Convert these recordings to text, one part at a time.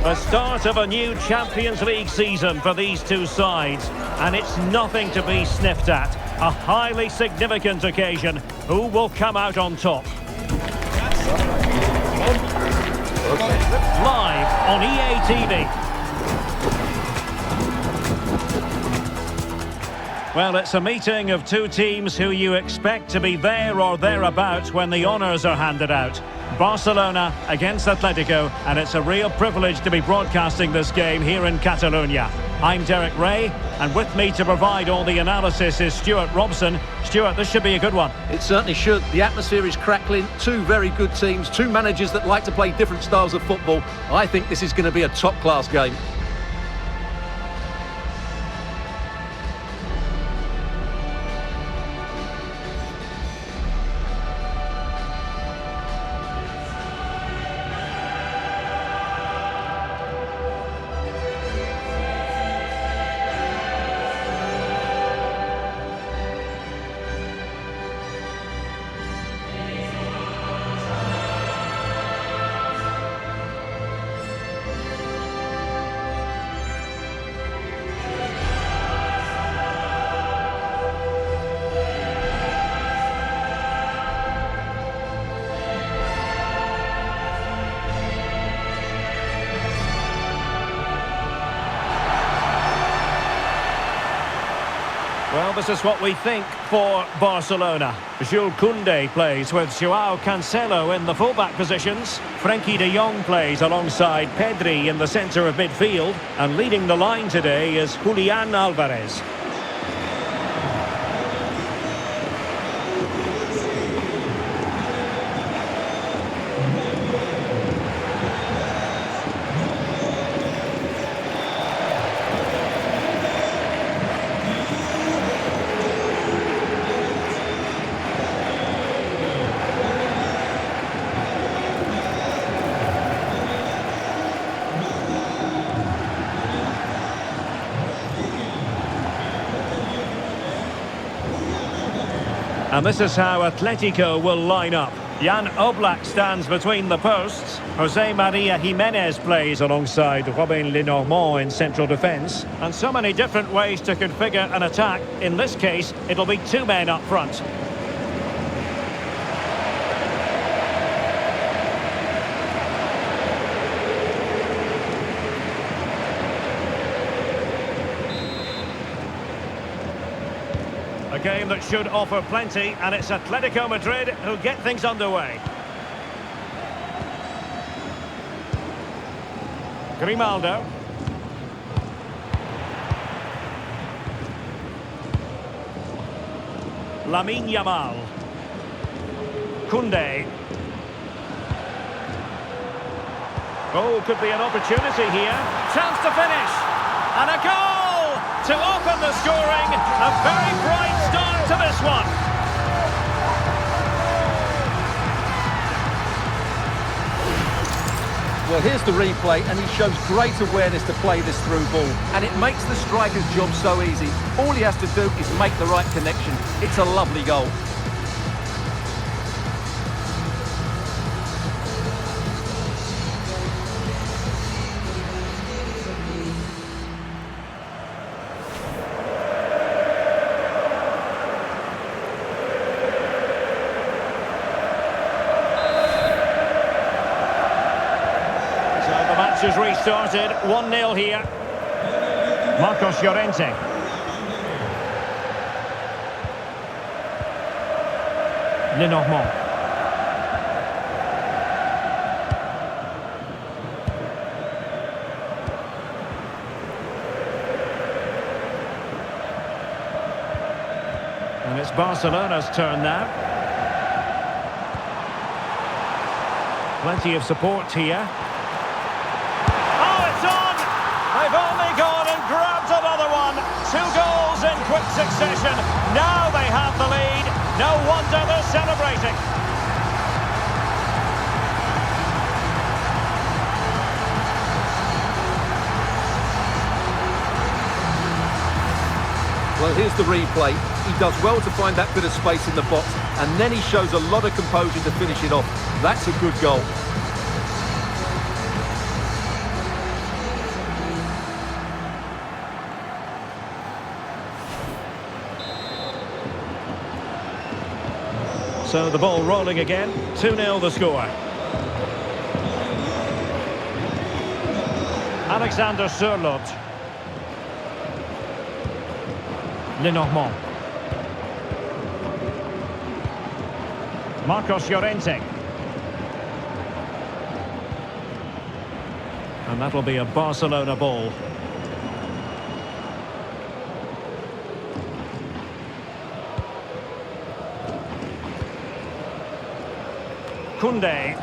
The start of a new Champions League season for these two sides, and it's nothing to be sniffed at. A highly significant occasion. Who will come out on top? Live on EA TV. Well, it's a meeting of two teams who you expect to be there or thereabouts when the honours are handed out. Barcelona against Atletico, and it's a real privilege to be broadcasting this game here in Catalonia. I'm Derek Ray, and with me to provide all the analysis is Stuart Robson. Stuart, this should be a good one. It certainly should. The atmosphere is crackling. Two very good teams, two managers that like to play different styles of football. I think this is going to be a top-class game. Well, this is what we think for Barcelona. Jules Koundé plays with Joao Cancelo in the fullback positions. Frenkie de Jong plays alongside Pedri in the centre of midfield. And leading the line today is Julian Alvarez. And this is how Atletico will line up. Jan Oblak stands between the posts. Jose Maria Jimenez plays alongside Robin Lenormand in central defence. And so many different ways to configure an attack. In this case, it'll be two men up front. A game that should offer plenty, and it's Atletico Madrid who get things underway. Grimaldo. Yamal. Koundé. Oh, could be an opportunity here. Chance to finish. And a goal! To open the scoring, a very bright start to this one. Well, here's the replay, and he shows great awareness to play this through ball. And it makes the striker's job so easy. All he has to do is make the right connection. It's a lovely goal. Has restarted, 1-0 here. Marcos Llorente. Lenormand. And it's Barcelona's turn now. Plenty of support here. They've only gone and grabbed another one. 2 goals in quick succession. Now they have the lead. No wonder they're celebrating. Well, here's the replay. He does well to find that bit of space in the box, and then he shows a lot of composure to finish it off. That's a good goal. So the ball rolling again. 2-0 the score. Alexander Sørloth. Lenormand. Marcos Llorente. And that'll be a Barcelona ball. Koundé.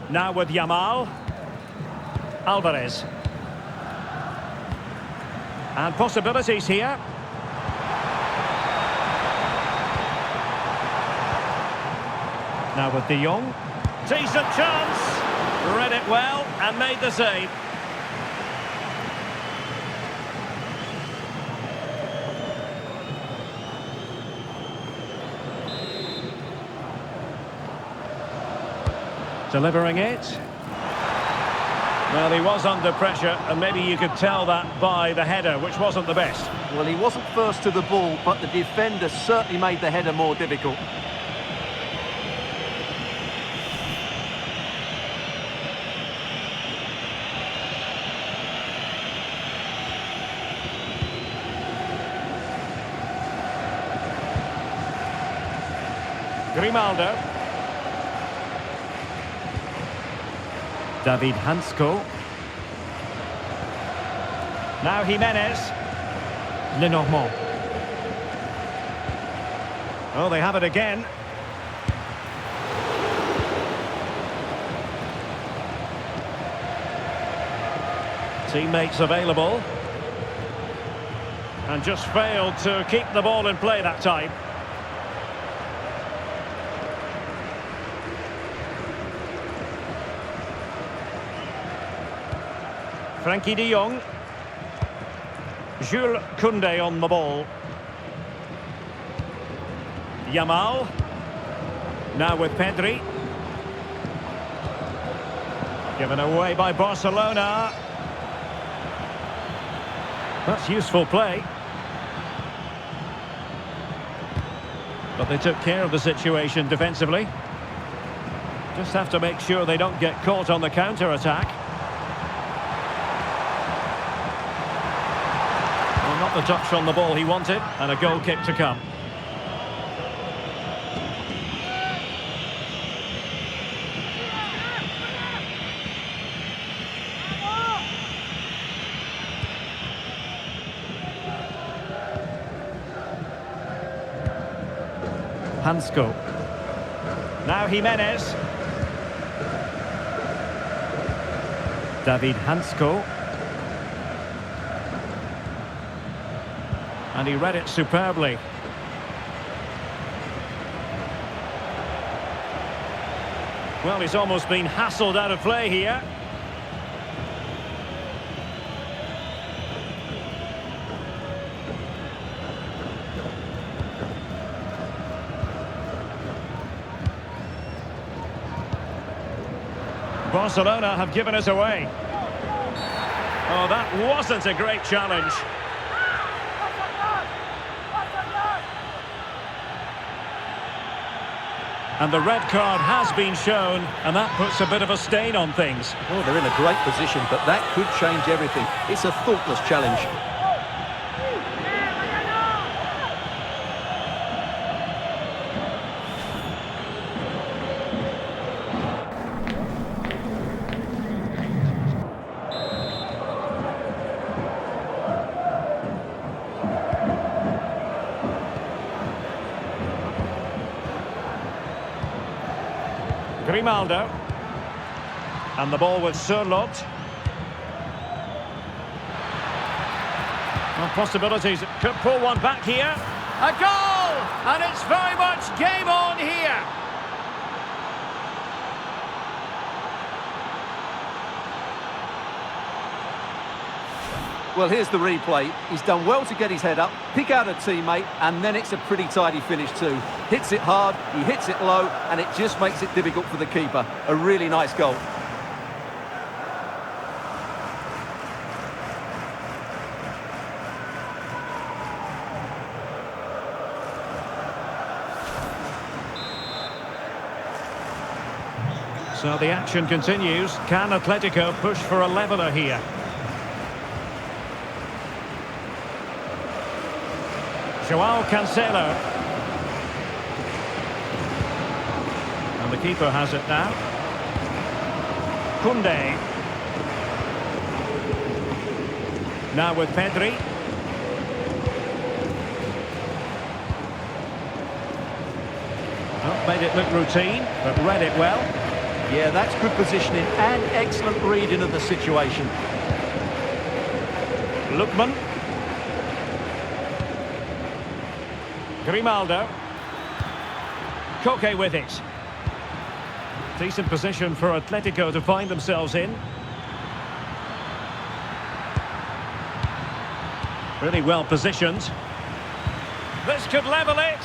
Now with Yamal. Alvarez. And possibilities here. Now with De Jong. Decent chance. Read it well and made the save. Delivering it. Well, he was under pressure, and maybe you could tell that by the header, which wasn't the best. Well, he wasn't first to the ball, but the defender certainly made the header more difficult. Grimaldo. David Hansko. Now Jimenez. Lenormand. Oh, they have it again. Teammates available. And just failed to keep the ball in play that time. Frankie de Jong. Jules Koundé on the ball. Yamal. Now with Pedri. Given away by Barcelona. That's useful play. But they took care of the situation defensively. Just have to make sure they don't get caught on the counter-attack. Not the touch on the ball he wanted, and a goal kick to come. Hansko. Now Jimenez. David Hansko. And he read it superbly. Well, he's almost been hassled out of play here. Barcelona have given us away. Oh, that wasn't a great challenge. And the red card has been shown, and that puts a bit of a stain on things. Oh, they're in a great position, but that could change everything. It's a thoughtless challenge. Grimaldo. And the ball with Sørloth. Well, possibilities. Could pull one back here. A goal! And it's very much game on here. Well, here's the replay. He's done well to get his head up, pick out a teammate, and then it's a pretty tidy finish too. Hits it hard, he hits it low, and it just makes it difficult for the keeper. A really nice goal. So the action continues. Can Atletico push for a leveller here? Joao Cancelo. And the keeper has it now. Koundé. Now with Pedri. Made it look routine, but read it well. Yeah, that's good positioning and excellent reading of the situation. Lookman. Grimaldo. Koke with it. Decent position for Atletico to find themselves in. Really well positioned. This could level it.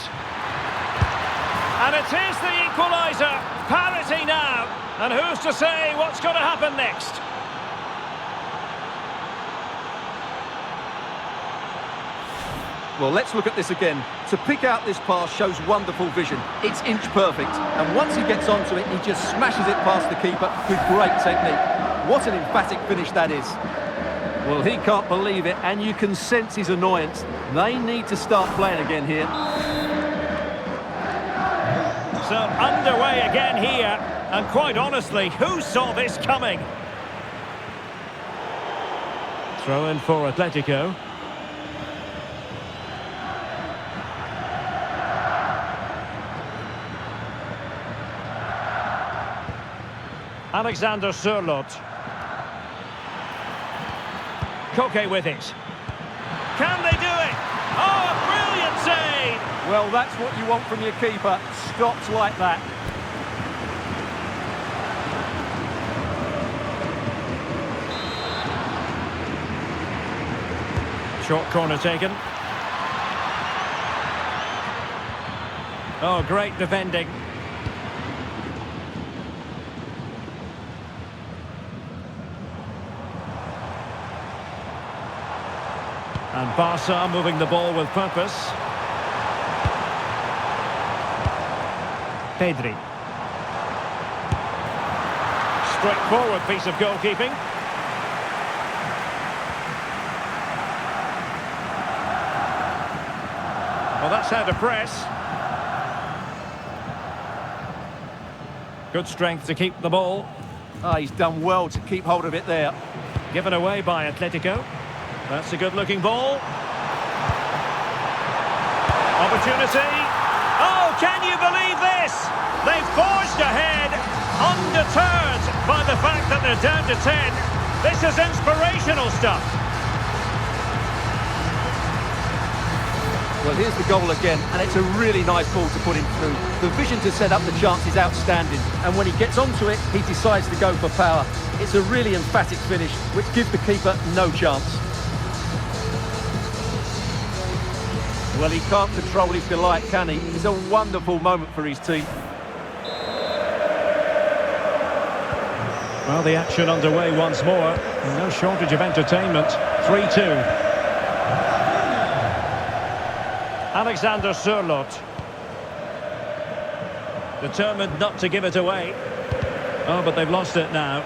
And it is the equaliser. Parity now. And who's to say what's going to happen next? Well, let's look at this again. To pick out this pass shows wonderful vision. It's inch perfect. And once he gets onto it, he just smashes it past the keeper with great technique. What an emphatic finish that is. Well, he can't believe it, and you can sense his annoyance. They need to start playing again here. So underway again here, and quite honestly, who saw this coming? Throw in for Atletico. Alexander Sørloth. Koke with it. Can they do it? Oh, a brilliant save! Well, that's what you want from your keeper. Stops like that. Short corner taken. Oh, great defending. And Barca moving the ball with purpose. Pedri. Straightforward piece of goalkeeping. Well, that's how to press. Good strength to keep the ball. Ah, he's done well to keep hold of it there. Given away by Atletico. That's a good-looking ball. Opportunity. Oh, can you believe this? They've forged ahead, undeterred by the fact that they're down to 10. This is inspirational stuff. Well, here's the goal again, and it's a really nice ball to put him through. The vision to set up the chance is outstanding, and when he gets onto it, he decides to go for power. It's a really emphatic finish, which gives the keeper no chance. Well, he can't control his delight, can he? It's a wonderful moment for his team. Well, the action underway once more. No shortage of entertainment. 3-2. Alexander Sørloth. Determined not to give it away. Oh, but they've lost it now.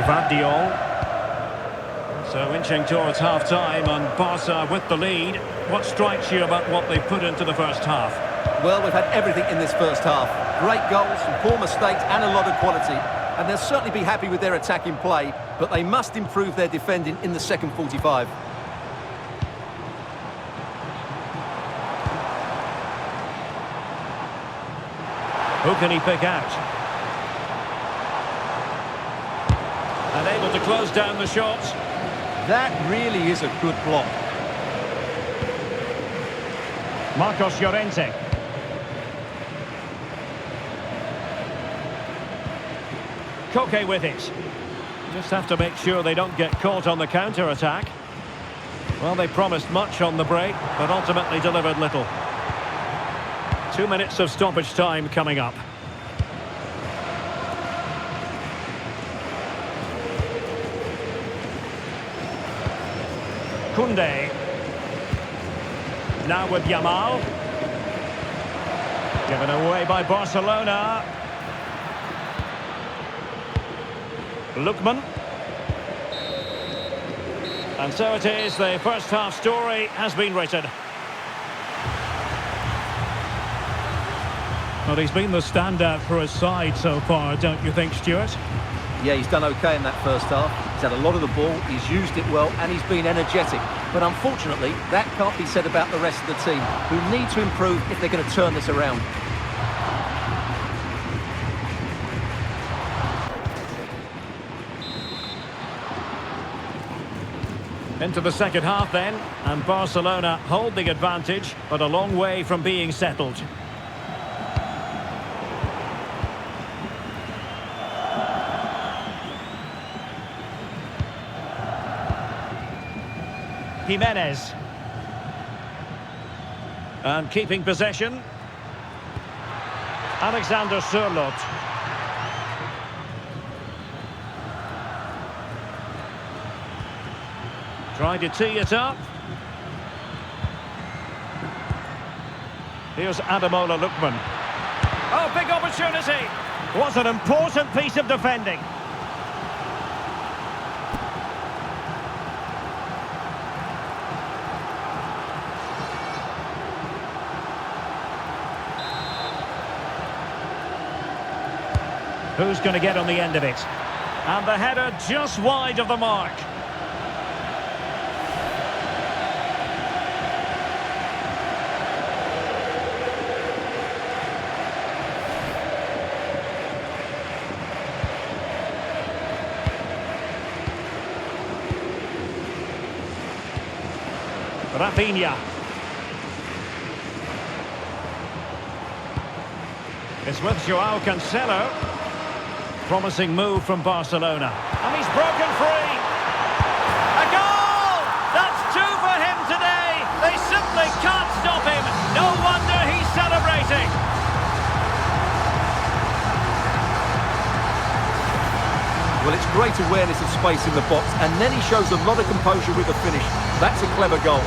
Gvardiol. So inching towards half-time, and Barca with the lead. What strikes you about what they've put into the first half? Well, we've had everything in this first half. Great goals, some poor mistakes and a lot of quality. And they'll certainly be happy with their attacking play, but they must improve their defending in the second 45. Who can he pick out? And able to close down the shot. That really is a good block. Marcos Llorente. Koke with it. Just have to make sure they don't get caught on the counter-attack. Well, they promised much on the break, but ultimately delivered little. 2 minutes of stoppage time coming up. Koundé. Now with Yamal. Given away by Barcelona. Lookman. And so it is, the first half story has been written. Well, he's been the standout for his side so far, don't you think, Stuart? Yeah, he's done okay in that first half. He's had a lot of the ball, he's used it well, and he's been energetic. But unfortunately, that can't be said about the rest of the team, who need to improve if they're going to turn this around. Into the second half then, and Barcelona hold the advantage, but a long way from being settled. Jimenez. And keeping possession. Alexander Sørloth. Trying to tee it up. Here's Ademola Lookman. Oh, big opportunity. What an important piece of defending. Who's going to get on the end of it? And the header just wide of the mark. Rafinha. It's with João Cancelo. Promising move from Barcelona. And he's broken free. A goal! That's two for him today. They simply can't stop him. No wonder he's celebrating. Well, it's great awareness of space in the box, and then he shows a lot of composure with the finish. That's a clever goal.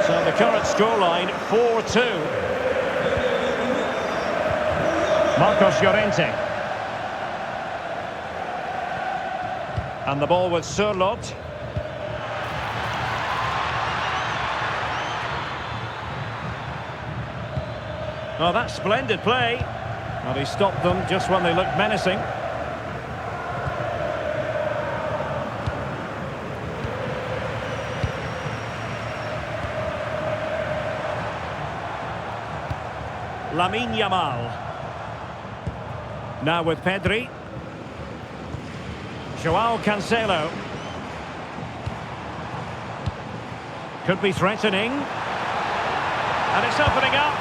So the current scoreline, 4-2. Marcos Llorente. And the ball with Sørloth. Oh, that's splendid play. Well, he stopped them just when they looked menacing. Yamal. Now with Pedri. João Cancelo. Could be threatening. And it's opening up.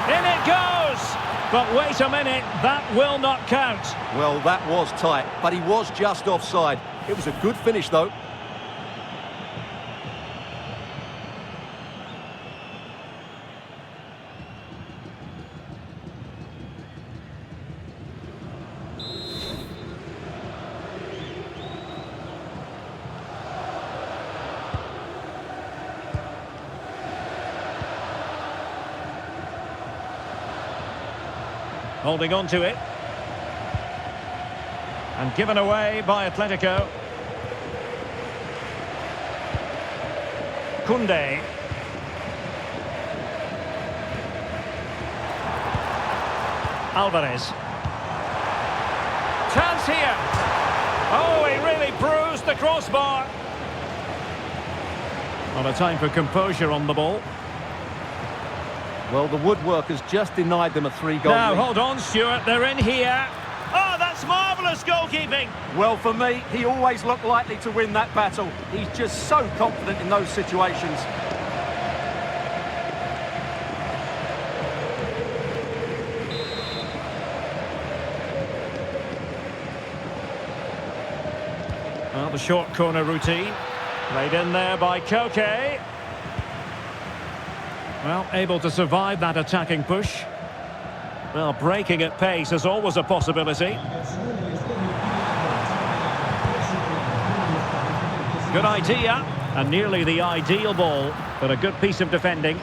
In it goes! But wait a minute, that will not count. Well, that was tight, but he was just offside. It was a good finish, though. Holding on to it. And given away by Atletico. Koundé. Alvarez. Chance here. Oh, he really bruised the crossbar. Not a time for composure on the ball. Well, the woodwork has just denied them a 3-goal Now, lead. hold on, Stuart. They're in here. Oh, that's marvellous goalkeeping. Well, for me, he always looked likely to win that battle. He's just so confident in those situations. Well, the short corner routine. Played in there by Koke. Well, able to survive that attacking push. Well, breaking at pace is always a possibility. Good idea, and nearly the ideal ball, but a good piece of defending.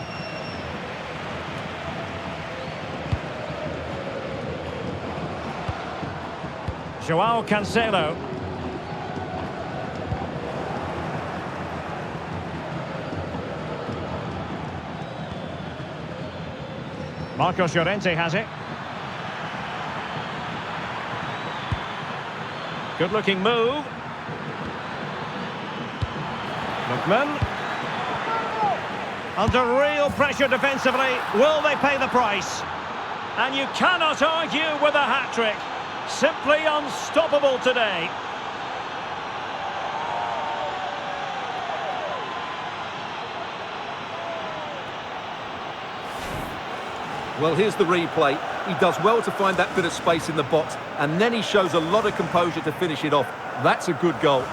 Joao Cancelo. Marcos Llorente has it. Good looking move. Lookman. Under real pressure defensively. Will they pay the price? And you cannot argue with a hat-trick. Simply unstoppable today. Well, here's the replay. He does well to find that bit of space in the box, and then he shows a lot of composure to finish it off. That's a good goal.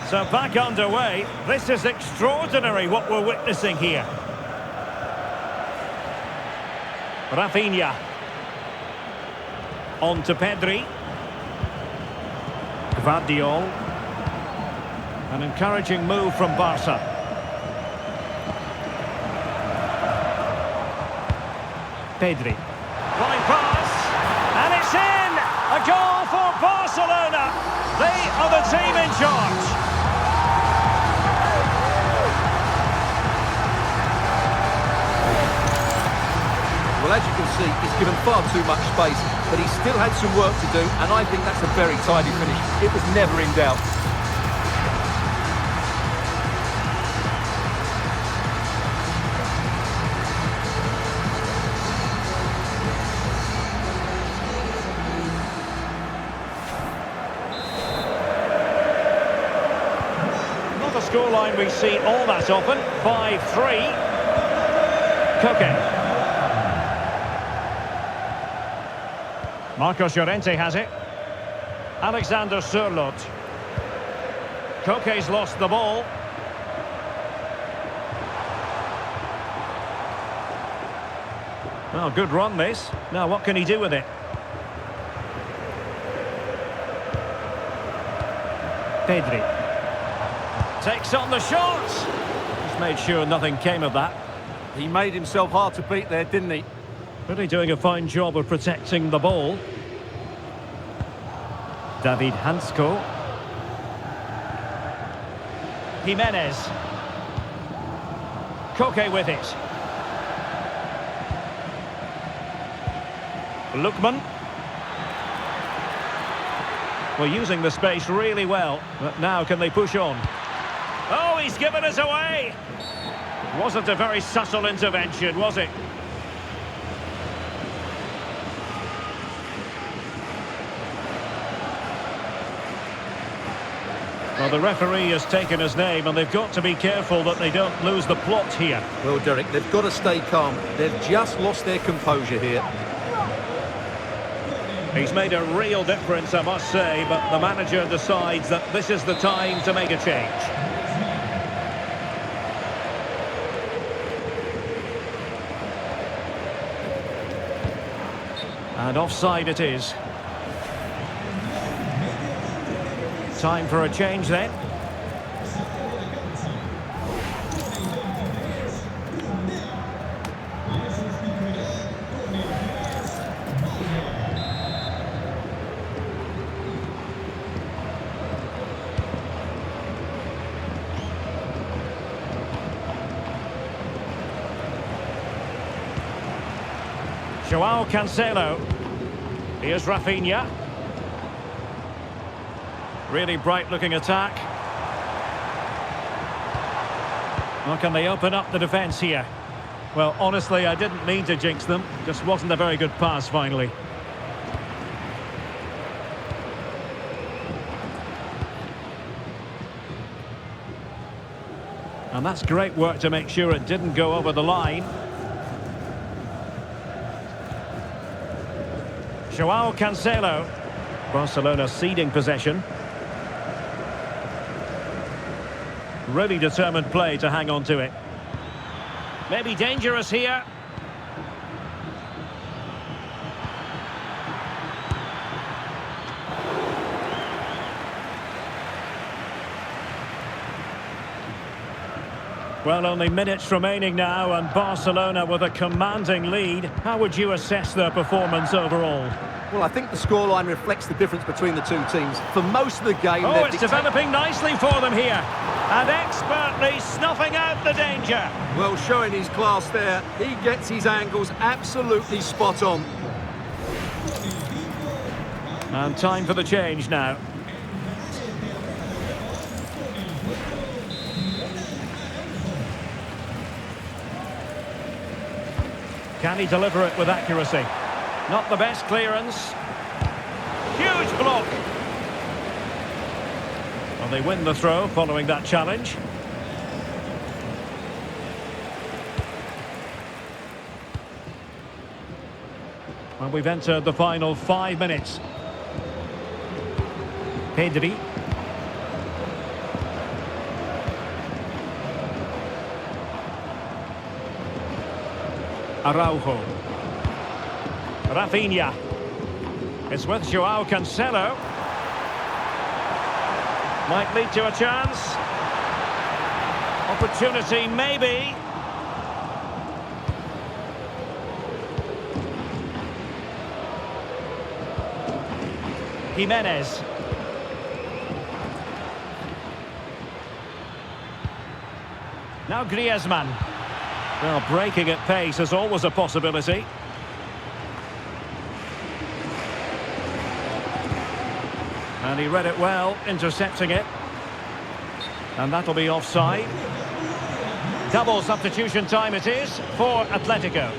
So back underway. This is extraordinary what we're witnessing here. Rafinha. On to Pedri. Gvardiol. An encouraging move from Barca. Pedri. Flying pass. And it's in! A goal for Barcelona. They are the team in charge. Well, as you can see, he's given far too much space, but he still had some work to do, and I think that's a very tidy finish. It was never in doubt. Not a scoreline we see all that often. 5-3. Koke. Marcos Llorente has it. Alexander Sørloth. Koke's lost the ball. Well, good run this. Now, what can he do with it? Pedri. Takes on the shot. Just made sure nothing came of that. He made himself hard to beat there, didn't he? Really doing a fine job of protecting the ball. David Hansko. Jimenez. Koke with it. Lookman. Well, using the space really well. But now can they push on? Oh, he's given us away! Wasn't a very subtle intervention, was it? Well, the referee has taken his name, and they've got to be careful that they don't lose the plot here. Well, Derek, they've got to stay calm. They've just lost their composure here. He's made a real difference, I must say, but the manager decides that this is the time to make a change. And offside it is. Time for a change then. Joao Cancelo. Here's Rafinha. Really bright-looking attack. Well, can they open up the defence here? Well, honestly, I didn't mean to jinx them. Just wasn't a very good pass, finally. And that's great work to make sure it didn't go over the line. Joao Cancelo. Barcelona ceding possession. Really determined play to hang on to it. Maybe dangerous here. Well, only minutes remaining now, and Barcelona with a commanding lead. How would you assess their performance overall? Well, I think the scoreline reflects the difference between the two teams. For most of the game... Oh, it's developing nicely for them here. And expertly snuffing out the danger. Well, showing his class there. He gets his angles absolutely spot on. And time for the change now. Can he deliver it with accuracy? Not the best clearance. Huge block. Well, they win the throw following that challenge. Well, we've entered the final 5 minutes. Pedri. Araujo. Rafinha. It's with Joao Cancelo. Might lead to a chance. Opportunity, maybe. Jimenez. Now Griezmann. Well, breaking at pace is always a possibility. And he read it well, intercepting it. And that'll be offside. Double substitution time it is for Atletico.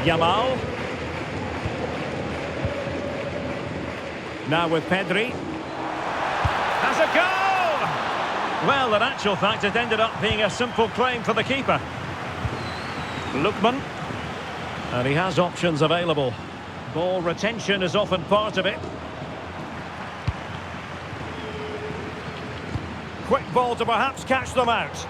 Yamal. Now with Pedri. Has a goal! Well, in actual fact, it ended up being a simple claim for the keeper. Lookman. And he has options available. Ball retention is often part of it. Quick ball to perhaps catch them out.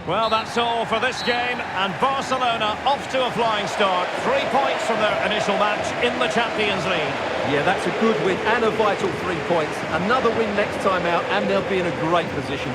Well, that's all for this game, and Barcelona off to a flying start. 3 points from their initial match in the Champions League. Yeah, that's a good win and a vital 3 points. Another win next time out, and they'll be in a great position.